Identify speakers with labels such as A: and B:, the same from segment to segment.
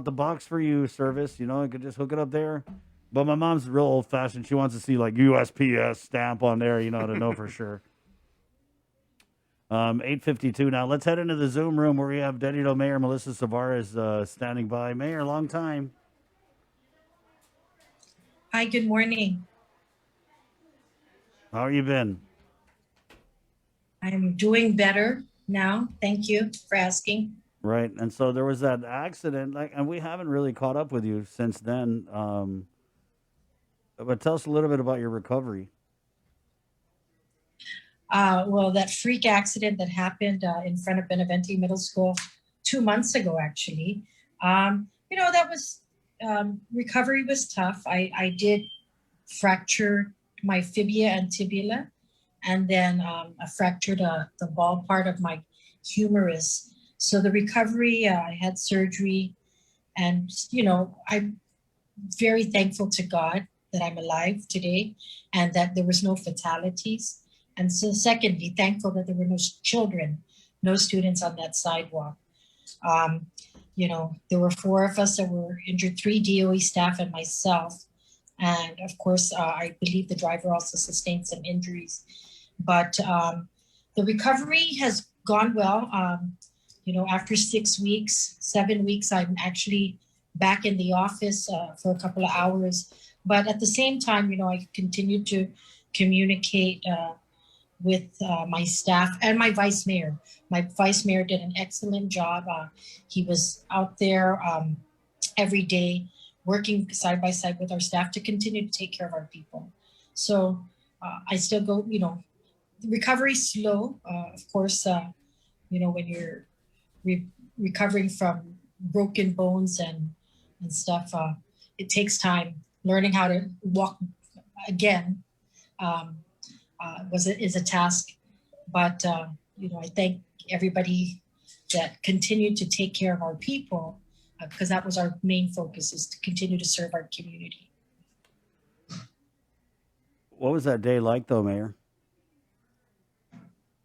A: the box for you service. You know, I could just hook it up there. But my mom's real old fashioned. She wants to see like USPS stamp on there, you know, to know for sure. 8:52 now. Let's head into the Zoom room where we have Deputy Mayor Melissa Savares standing by. Mayor, long time.
B: Hi, good morning.
A: How you been?
B: I'm doing better now. Thank you for asking.
A: Right. And so there was that accident, like, and we haven't really caught up with you since then. But tell us a little bit about your recovery.
B: Well, that freak accident that happened in front of Benevente Middle School 2 months ago, actually, that was recovery was tough. I did fracture my fibula and tibia, and then I fractured the ball part of my humerus. So the recovery, I had surgery, and I'm very thankful to God that I'm alive today and that there was no fatalities. And so secondly, thankful that there were no children, no students on that sidewalk. Um, there were four of us that were injured, three DOE staff and myself. And of course, I believe the driver also sustained some injuries. But the recovery has gone well. After 6 weeks, 7 weeks, I'm actually back in the office for a couple of hours. But at the same time, I continue to communicate with my staff and my vice mayor. My vice mayor did an excellent job. He was out there every day working side by side with our staff to continue to take care of our people. So I still go, recovery slow. Of course, when you're re- recovering from broken bones and stuff, it takes time. Learning how to walk again um, is a task, but I thank everybody that continued to take care of our people because that was our main focus, is to continue to serve our community.
A: What was that day like, though, Mayor?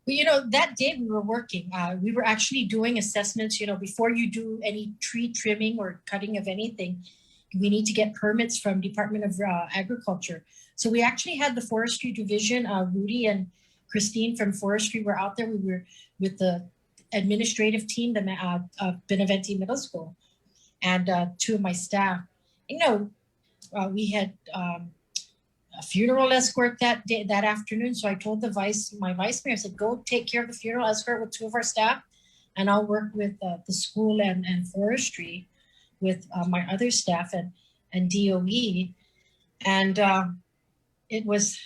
B: Well, that day we were working. We were actually doing assessments. Before you do any tree trimming or cutting of anything, we need to get permits from Department of Agriculture. So we actually had the Forestry Division, Rudy and Christine from Forestry were out there. We were with the administrative team, of Benevente Middle School, and two of my staff. We had a funeral escort that day, that afternoon. So I told my vice mayor, I said, go take care of the funeral escort with two of our staff, and I'll work with the school and forestry with my other staff and DOE. And it was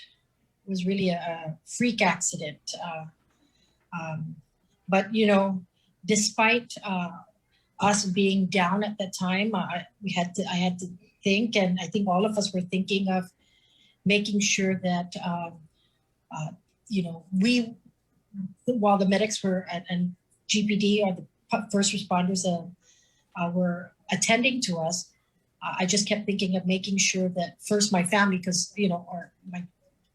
B: really a freak accident. Um, but despite us being down at that time, I had to think, and I think all of us were thinking of making sure that we, while the medics were and GPD or the first responders were attending to us, I just kept thinking of making sure that first my family, because my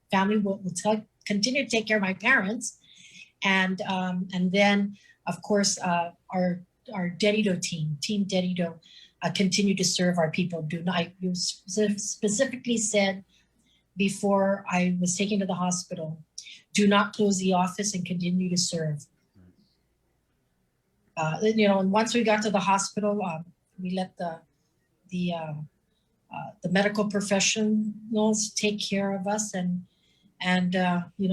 B: family will continue to take care of my parents, and then of course our Dedido team Dedido, continue to serve our people. Do not, you specifically said before I was taken to the hospital, do not close the office and continue to serve. And once we got to the hospital, we let the medical professionals take care of us, and we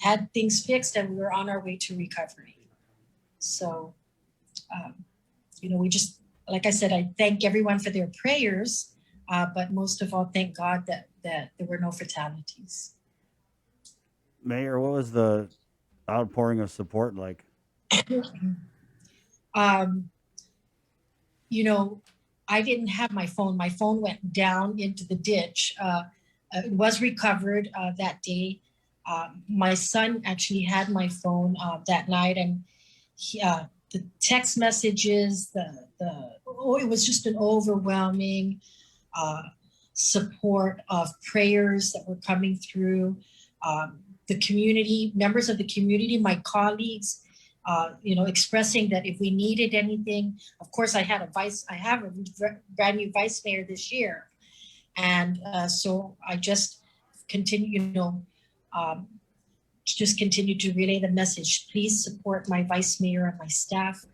B: had things fixed, and we were on our way to recovery. So, we just, like I said, I thank everyone for their prayers, but most of all, thank God that there were no fatalities.
A: Mayor, what was the outpouring of support like?
B: um, I didn't have my phone. My phone went down into the ditch. It was recovered that day. My son actually had my phone that night, and the text messages, it was just an overwhelming support of prayers that were coming through. The community, members of the community, my colleagues, expressing that if we needed anything, of course, I have a brand new vice mayor this year. And so I just continue, um, just continue to relay the message. Please support my vice mayor and my staff.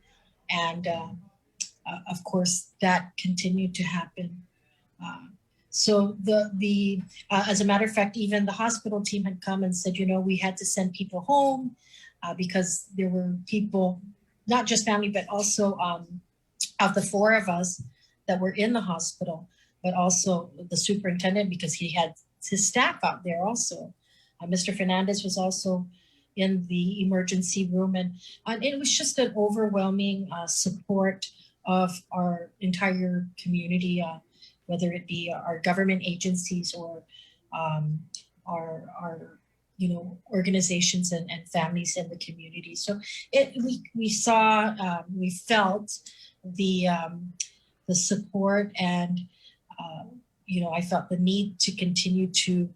B: And of course, that continued to happen. Uh, so as a matter of fact, even the hospital team had come and said, we had to send people home because there were people, not just family, but also of the four of us that were in the hospital, but also the superintendent, because he had his staff out there also. Mr. Fernandez was also in the emergency room, and it was just an overwhelming support of our entire community, whether it be our government agencies or our organizations and families in the community. So we felt the support, and I felt the need to continue to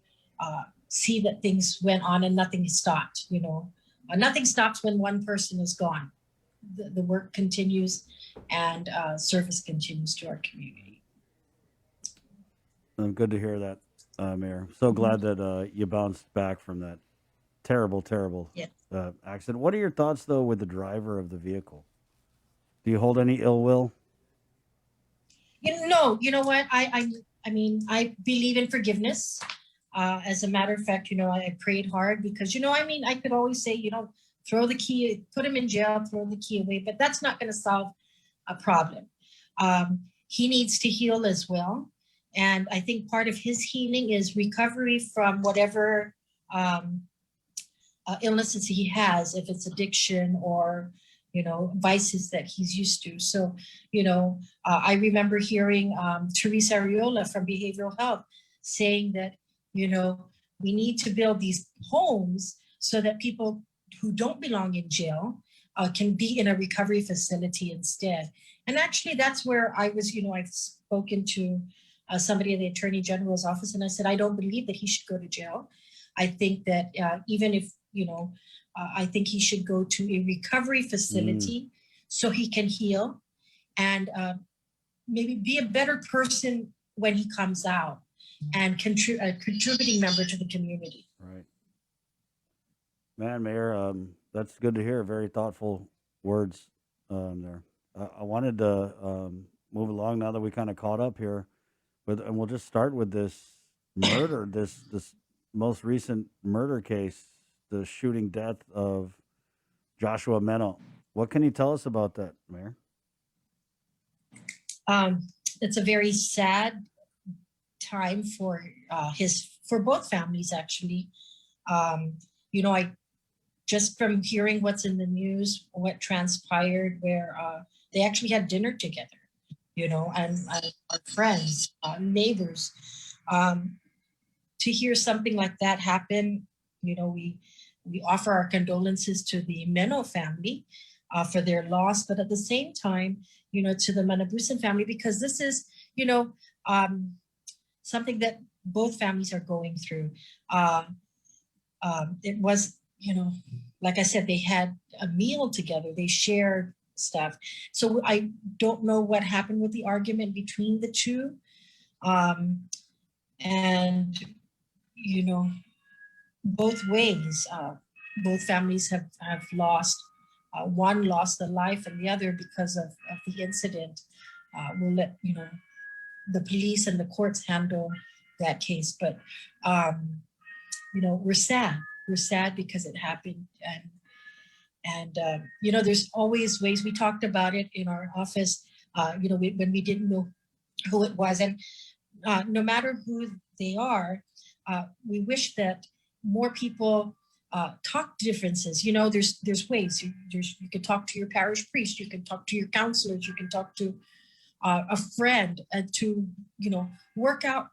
B: see that things went on and nothing stopped. Nothing stops when one person is gone. The work continues, and service continues to our community.
A: Good to hear that, Mayor. So glad that you bounced back from that terrible, terrible
B: Yeah.
A: accident. What are your thoughts, though, with the driver of the vehicle? Do you hold any ill will?
B: No, you know what? I mean, I believe in forgiveness. As a matter of fact, I prayed hard because, I could always say, throw the key, put him in jail, throw the key away, but that's not going to solve a problem. He needs to heal as well. And I think part of his healing is recovery from whatever illnesses he has, if it's addiction or, vices that he's used to. So, I remember hearing Teresa Ariola from Behavioral Health saying that, we need to build these homes so that people who don't belong in jail can be in a recovery facility instead. And actually, that's where I was, I've spoken to somebody in the Attorney General's office, and I said, I don't believe that he should go to jail. I think that even if, I think he should go to a recovery facility so he can heal and maybe be a better person when he comes out and a contributing member to the community.
A: Right. Man, Mayor, that's good to hear. Very thoughtful words there. I wanted to move along now that we kind of caught up here, and we'll just start with this murder, this most recent murder case, the shooting death of Joshua Meno. What can you tell us about that, Mayor?
B: It's a very sad time for both families, actually. I just from hearing what's in the news, what transpired, where they actually had dinner together, and our friends, neighbors. To hear something like that happen, we offer our condolences to the Meno family for their loss, but at the same time, to the Manabusan family, because this is, something that both families are going through. It was, like I said, they had a meal together, they shared stuff. So I don't know what happened with the argument between the two. And, both ways, both families have lost. One lost a life and the other because of the incident. We'll let, the police and the courts handle that case. But, we're sad. We're sad because it happened. And there's always ways. We talked about it in our office, when we didn't know who it was. And no matter who they are, we wish that more people talk differences. There's ways. You can talk to your parish priest, you can talk to your counselors, you can talk to a friend, and to work out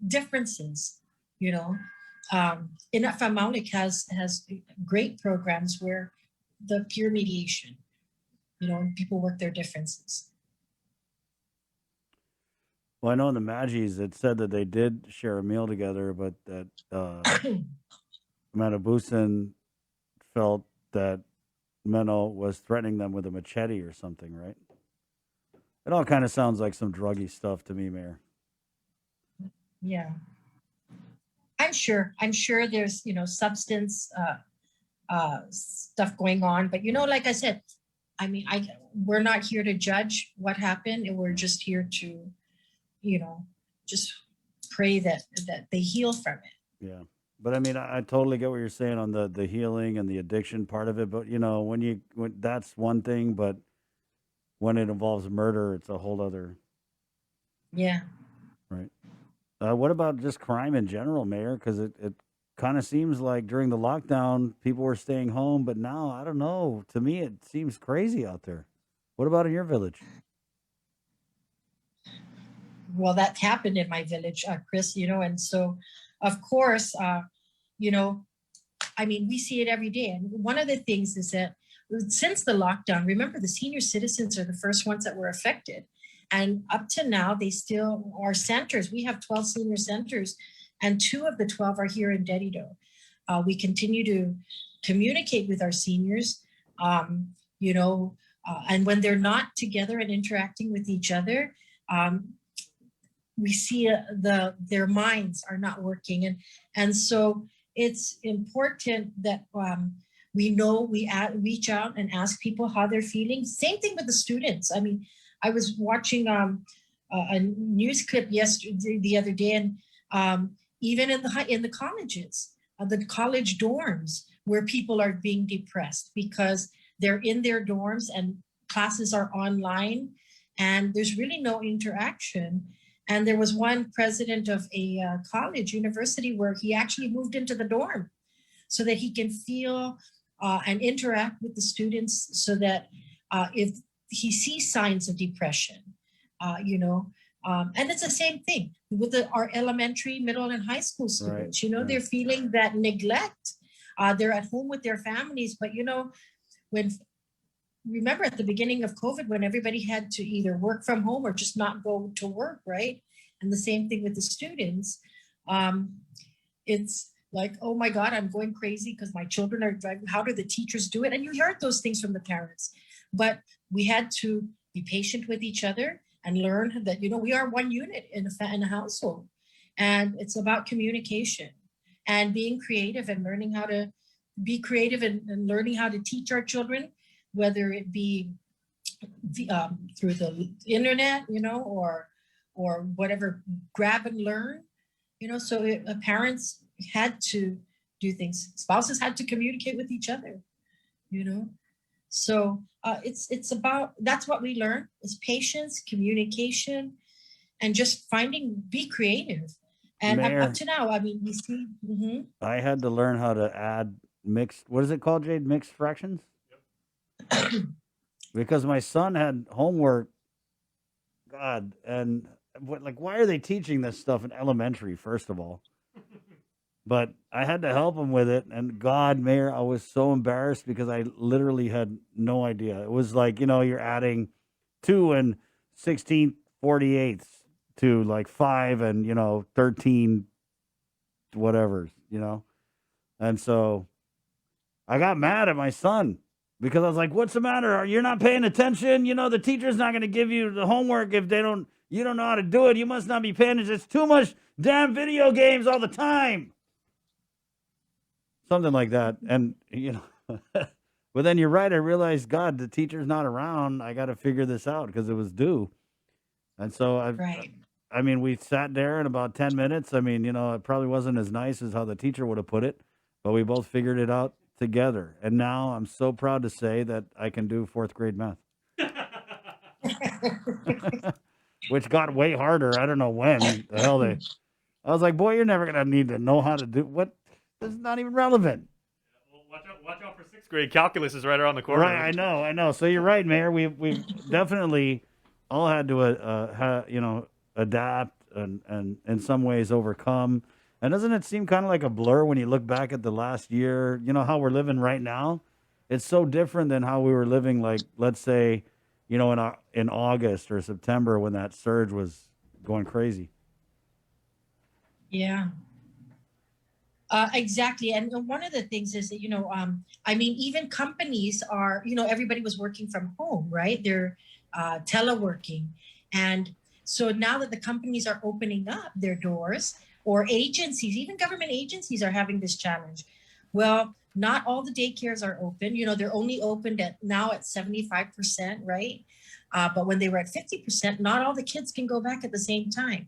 B: differences. Inat Famaulik has great programs where the peer mediation, people work their differences.
A: Well, I know in the Maggies it said that they did share a meal together, but that Manabusan felt that memo was threatening them with a machete or something, right? It all kind of sounds like some druggy stuff to me, Mayor.
B: Yeah. I'm sure there's, substance stuff going on, but like I said, I mean, we're not here to judge what happened, and we're just here to, you know, just pray that they heal from it.
A: Yeah. But I mean, I totally get what you're saying on the healing and the addiction part of it. But when that's one thing, but when it involves murder, it's a whole other,
B: Yeah.
A: right? What about just crime in general, Mayor? Because it kind of seems like during the lockdown, people were staying home, but now I don't know. To me, it seems crazy out there. What about in your village?
B: Well, that happened in my village, Chris, and so, of course, you know, I mean, we see it every day. And one of the things is that since the lockdown, remember the senior citizens are the first ones that were affected. And up to now, they still are centers. We have 12 senior centers, and two of the 12 are here in Dedido. We continue to communicate with our seniors, um, you know, and when they're not together and interacting with each other, um, we see their minds are not working, and so it's important that we know reach out and ask people how they're feeling. Same thing with the students. I mean, I was watching a news clip yesterday the other day, and even in the colleges, the college dorms where people are being depressed because they're in their dorms and classes are online and there's really no interaction. And there was one president of a college university where he actually moved into the dorm so that he can feel and interact with the students, so that if he sees signs of depression, and it's the same thing with our elementary, middle, and high school
A: Right.
B: students.
A: Yeah.
B: They're feeling that neglect. They're at home with their families, but when remember at the beginning of COVID when everybody had to either work from home or just not go to work, right? And the same thing with the students. Um, it's like, oh my God, I'm going crazy because my children are driving. How do the teachers do it? And you heard those things from the parents. But we had to be patient with each other and learn that, we are one unit in a household. And it's about communication and being creative and learning how to be creative and learning how to teach our children, whether it be through the internet, or whatever, grab and learn, so parents had to do things. Spouses had to communicate with each other, so it's about, that's what we learn is patience, communication, and just be creative. And up
A: Mayor,
B: to now, I mean, we see.
A: I had to learn how to add mixed, what is it called, Jade? Mixed fractions? Because my son had homework. God, and why are they teaching this stuff in elementary, first of all? But I had to help him with it. And God, Mayor, I was so embarrassed because I literally had no idea. It was like, you're adding 2 and 16/48 to like 5 and, 13 whatever. And so I got mad at my son because I was like, what's the matter? You're not paying attention. The teacher's not going to give you the homework if you don't know how to do it. You must not be paying attention. It's too much damn video games all the time. Something like that. And, but then you're right. I realized, God, the teacher's not around. I got to figure this out because it was due. And so
B: Right.
A: I mean, we sat there in about 10 minutes. I mean, it probably wasn't as nice as how the teacher would have put it, but we both figured it out together. And now I'm so proud to say that I can do fourth grade math, which got way harder. I don't know when the hell they. I was like, boy, you're never going to need to know how to do what. This is not even relevant.
C: Well, watch out for sixth grade. Calculus is right around the corner.
A: Right, I know. So you're right, Mayor. We've definitely all had to, adapt and in some ways overcome. And doesn't it seem kind of like a blur when you look back at the last year? How we're living right now. It's so different than how we were living, like let's say, in August or September when that surge was going crazy.
B: Yeah. Exactly. And one of the things is that, I mean, even companies are, everybody was working from home, right? They're teleworking. And so now that the companies are opening up their doors, or agencies, even government agencies are having this challenge. Well, not all the daycares are open. They're only opened now at 75%, right? But when they were at 50%, not all the kids can go back at the same time.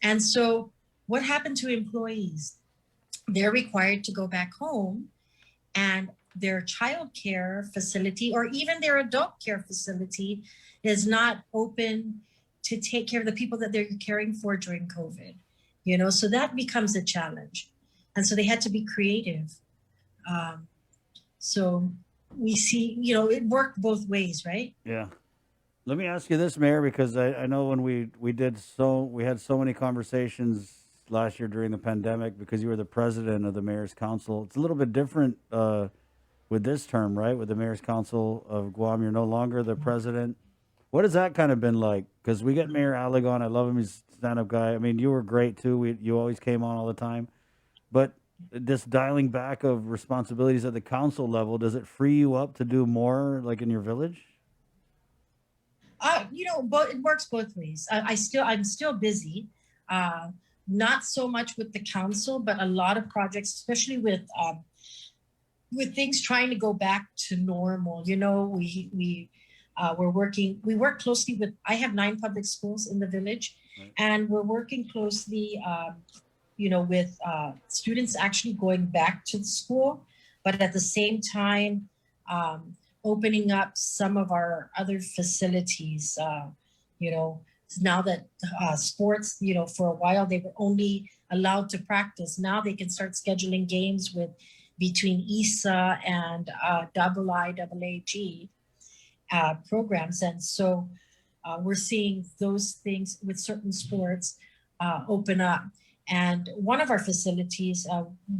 B: And so what happened to employees? They're required to go back home, and their child care facility or even their adult care facility is not open to take care of the people that they're caring for during COVID. So that becomes a challenge. And so they had to be creative. Um, so we see, it worked both ways, right?
A: Yeah. Let me ask you this, Mayor, because I know when we had so many conversations last year during the pandemic because you were the president of the Mayor's Council. It's a little bit different with this term, right? With the Mayor's Council of Guam, you're no longer the president. What has that kind of been like? Because we get Mayor Alec on. I love him. He's a stand-up guy. I mean, you were great too. You always came on all the time. But this dialing back of responsibilities at the council level, does it free you up to do more, like in your village?
B: But it works both ways. I'm still busy. Uh, Not so much with the council, but a lot of projects, especially with things trying to go back to normal. We work closely with. I have 9 public schools in the village,
A: Right.
B: and we're working closely. With students actually going back to the school, but at the same time, opening up some of our other facilities. You know, Now that sports, for a while they were only allowed to practice. Now they can start scheduling games with between ESA and IIAAG programs, and so we're seeing those things with certain sports open up. And one of our facilities,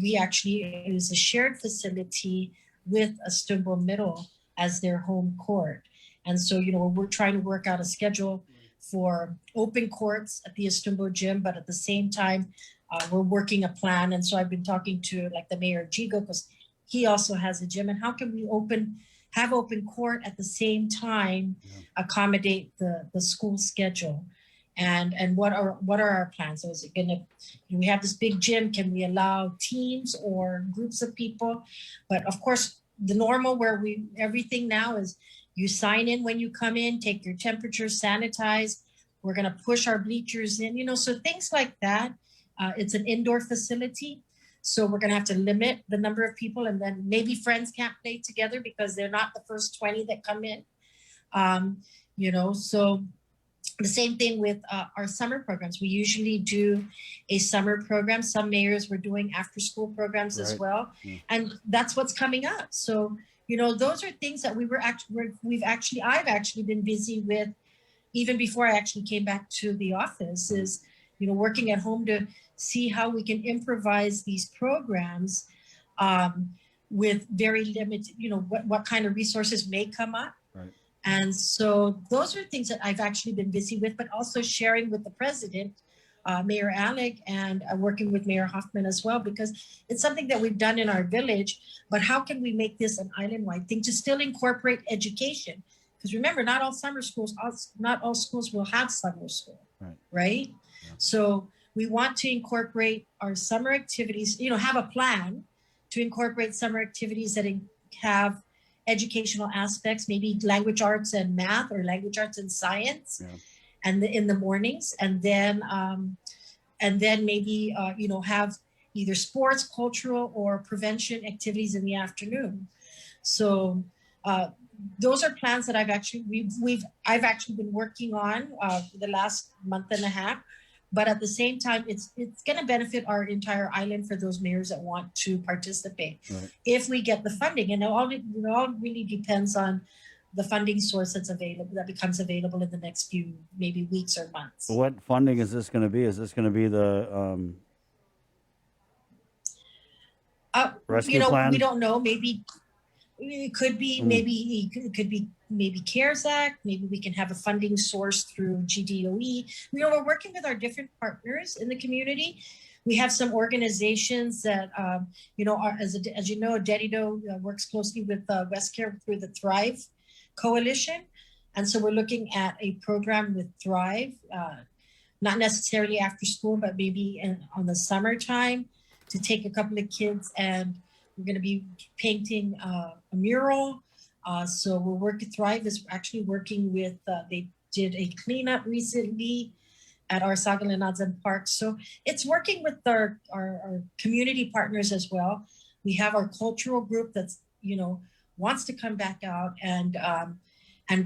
B: we actually use a shared facility with a Stumbo Middle as their home court. And so, we're trying to work out a schedule for open courts at the Estumbo gym, but at the same time, we're working a plan. And so I've been talking to like the Mayor Gigo, because he also has a gym. And how can we have open court at the same time, accommodate the school schedule? And what are our plans? So is it gonna, we have this big gym, can we allow teams or groups of people? But of course, the normal where everything now is you sign in when you come in, take your temperature, sanitize. We're gonna push our bleachers in, so things like that. It's an indoor facility. So we're gonna have to limit the number of people, and then maybe friends can't play together because they're not the first 20 that come in. So the same thing with our summer programs. We usually do a summer program. Some mayors were doing after school programs as
A: Right.
B: well. And that's what's coming up. So, those are things that I've actually been busy with even before I actually came back to the office, is, working at home to see how we can improvise these programs with very limited, what kind of resources may come up.
A: Right.
B: And so those are things that I've actually been busy with, but also sharing with the president, Mayor Alec, and working with Mayor Hoffman as well, because it's something that we've done in our village. But how can we make this an island-wide thing to still incorporate education? Because remember, not all schools will have summer school, right? Yeah. So we want to incorporate our summer activities, have a plan to incorporate summer activities that have educational aspects, maybe language arts and math, or language arts and science, and in the mornings, and then maybe have either sports, cultural, or prevention activities in the afternoon. So those are plans that I've actually been working on for the last month and a half. But at the same time, it's going to benefit our entire island for those mayors that want to participate, if we get the funding. And it all really depends on the funding source that becomes available in the next few maybe weeks or months.
A: What funding is this going to be? Is this going to be the rescue plan?
B: We don't know. Maybe it could be. Maybe it could be. Maybe CARES Act. Maybe we can have a funding source through GDOE. We're working with our different partners in the community, We have some organizations that, are, as you know, Dedido works closely with Westcare through the Thrive Coalition. And so we're looking at a program with Thrive, not necessarily after school, but maybe on the summertime, to take a couple of kids, and we're going to be painting a mural. So we're working, Thrive is actually working with, they did a cleanup recently at our Sagalinadzan Park. So it's working with our community partners as well. We have our cultural group that's, wants to come back out and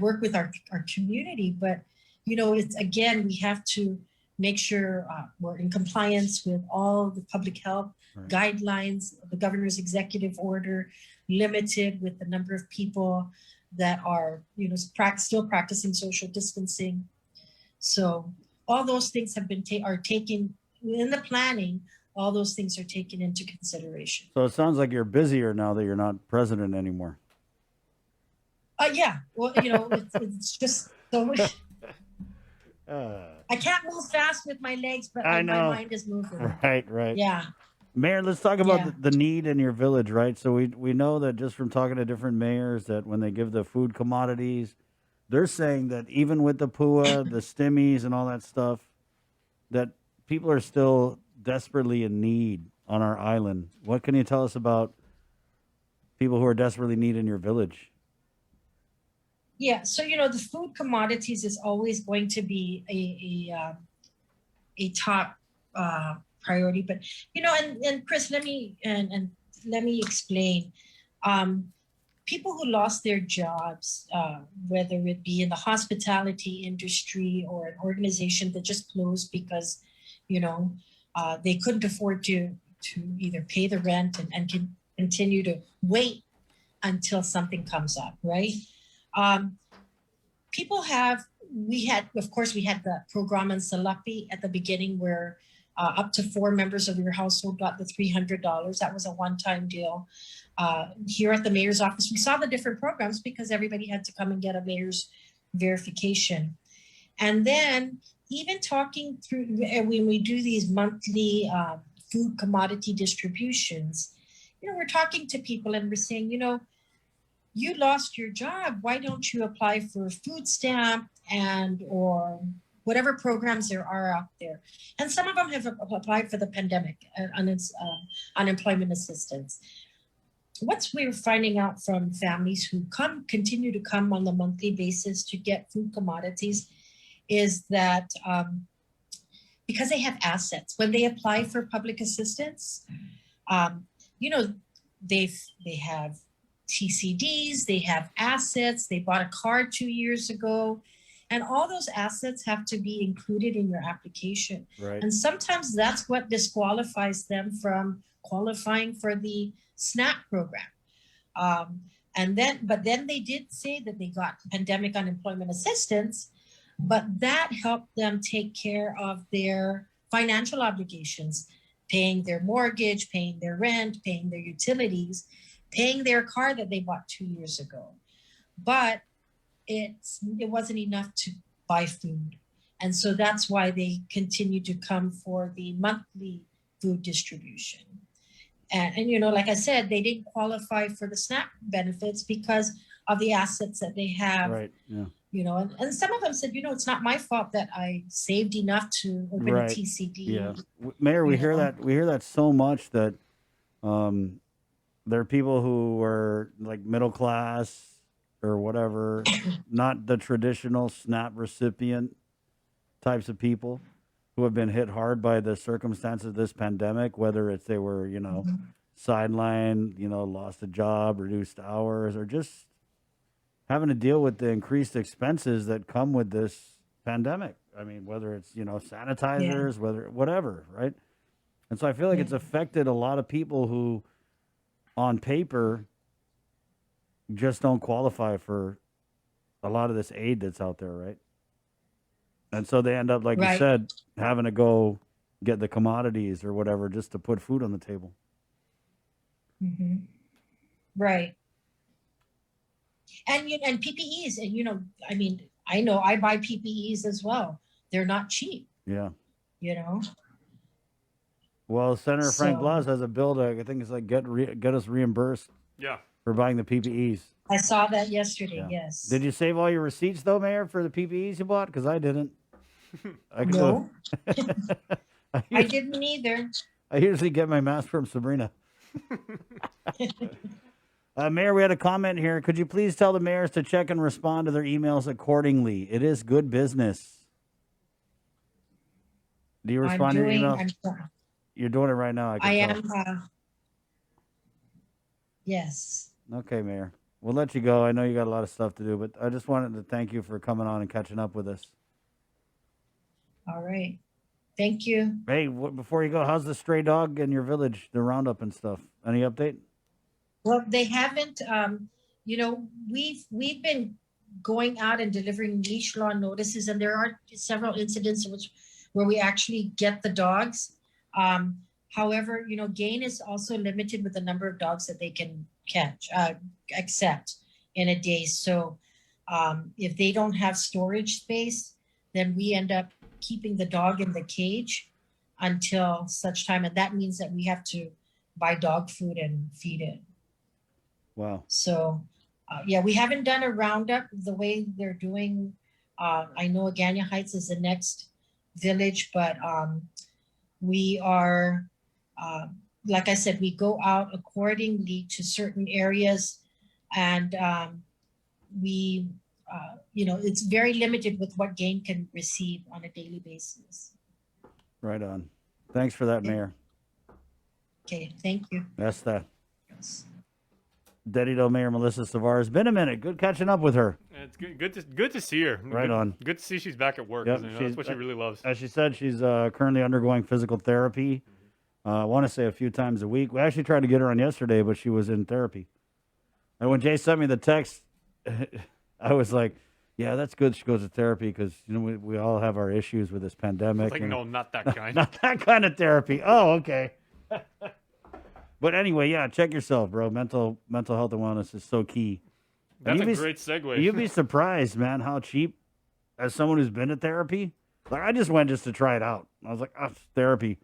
B: work with our community. But, it's, again, we have to make sure we're in compliance with all the public health guidelines, the governor's executive order, limited with the number of people that are, still practicing social distancing. So all those things have been are taken in the planning. All those things are taken into consideration.
A: So it sounds like you're busier now that you're not president anymore.
B: Yeah. Well, it's just so much. I can't move fast with my legs, but my mind is moving.
A: Right.
B: Yeah.
A: Mayor, let's talk about the need in your village, right? So we know that just from talking to different mayors that when they give the food commodities, they're saying that even with the PUA, the stimmies and all that stuff, that people are still desperately in need on our island. What can you tell us about people who are desperately in need in your village?
B: Yeah, so the food commodities is always going to be a top priority, but and Chris, let me explain. People who lost their jobs, whether it be in the hospitality industry or an organization that just closed because they couldn't afford to either pay the rent and can continue to wait until something comes up, right? We had the program in Salapi at the beginning where up to 4 members of your household got the $300. That was a one-time deal. Here at the mayor's office, we saw the different programs because everybody had to come and get a mayor's verification. And then even talking through, when we do these monthly food commodity distributions, we're talking to people and we're saying, you lost your job. Why don't you apply for a food stamp or whatever programs there are out there? And some of them have applied for the pandemic unemployment assistance. What we're finding out from families who continue to come on the monthly basis to get food commodities is that because they have assets, when they apply for public assistance, they have TCDs, they have assets, they bought a car 2 years ago, and all those assets have to be included in your application.
A: Right.
B: And sometimes that's what disqualifies them from qualifying for the SNAP program. But then they did say that they got pandemic unemployment assistance, but that helped them take care of their financial obligations, paying their mortgage, paying their rent, paying their utilities, paying their car that they bought 2 years ago. But it wasn't enough to buy food. And so that's why they continue to come for the monthly food distribution. And like I said, they didn't qualify for the SNAP benefits because of the assets that they have.
A: Right, yeah.
B: And some of them said, it's not my fault that I saved enough to open a TCD.
A: Yeah. Mayor, we hear that so much that there are people who are like middle class or whatever, not the traditional SNAP recipient types of people who have been hit hard by the circumstances of this pandemic, whether it's they were, sidelined, lost a job, reduced hours, or just having to deal with the increased expenses that come with this pandemic. I mean, whether it's, sanitizers, whatever, right? And so I feel like it's affected a lot of people who, on paper, just don't qualify for a lot of this aid that's out there, right? And so they end up, like you said, having to go get the commodities or whatever just to put food on the table.
B: Mm-hmm. Right. And PPEs, and I know I buy PPEs as well. They're not cheap.
A: Yeah. Well, Senator Frank
B: So
A: Blas has a bill to, I think it's like get us reimbursed
C: Yeah.
A: for buying the PPEs.
B: I saw that yesterday.
A: Yeah.
B: Yes.
A: Did you save all your receipts though, Mayor, for the PPEs you bought? Because I didn't. I could
B: No,
A: I
B: I
A: usually,
B: didn't either.
A: I usually get my mask from Sabrina. Mayor, we had a comment here. Could you please tell the mayors to check and respond to their emails accordingly? It is good business. Do you respond to your emails? You're doing it right now. I can tell.
B: Yes.
A: Okay, Mayor. We'll let you go. I know you got a lot of stuff to do, but I just wanted to thank you for coming on and catching up with us.
B: All right. Thank you.
A: Hey, before you go, how's the stray dog in your village, the roundup and stuff? Any update?
B: Well, they haven't. We've been going out and delivering leash law notices, and there are several incidents where we actually get the dogs. However, Gain is also limited with the number of dogs that they can accept in a day. So if they don't have storage space, then we end up keeping the dog in the cage until such time. And that means that we have to buy dog food and feed it.
A: Wow.
B: So, we haven't done a roundup the way they're doing. I know Agania Heights is the next village, but we are, like I said, we go out accordingly to certain areas, and it's very limited with what Gain can receive on a daily basis.
A: Right on. Thanks for that, Mayor.
B: Okay, thank you.
A: That's that.
B: Yes.
A: Dedido Mayor Melissa Savares. Been a minute. Good catching up with her.
C: It's good to see her.
A: Right on.
C: Good to see she's back at work.
A: Yep,
C: That's what she really loves.
A: As she said, she's currently undergoing physical therapy. I want to say a few times a week. We actually tried to get her on yesterday, but she was in therapy. And when Jay sent me the text, I was like, yeah, that's good she goes to therapy because, we all have our issues with this pandemic.
C: It's like, no, not that kind.
A: Not that kind of therapy. Oh, okay. But anyway, yeah, check yourself, bro. Mental health and wellness is so key.
C: That's a great segue.
A: You'd be surprised, man, how cheap, as someone who's been to therapy. Like, I just went just to try it out. I was like, therapy.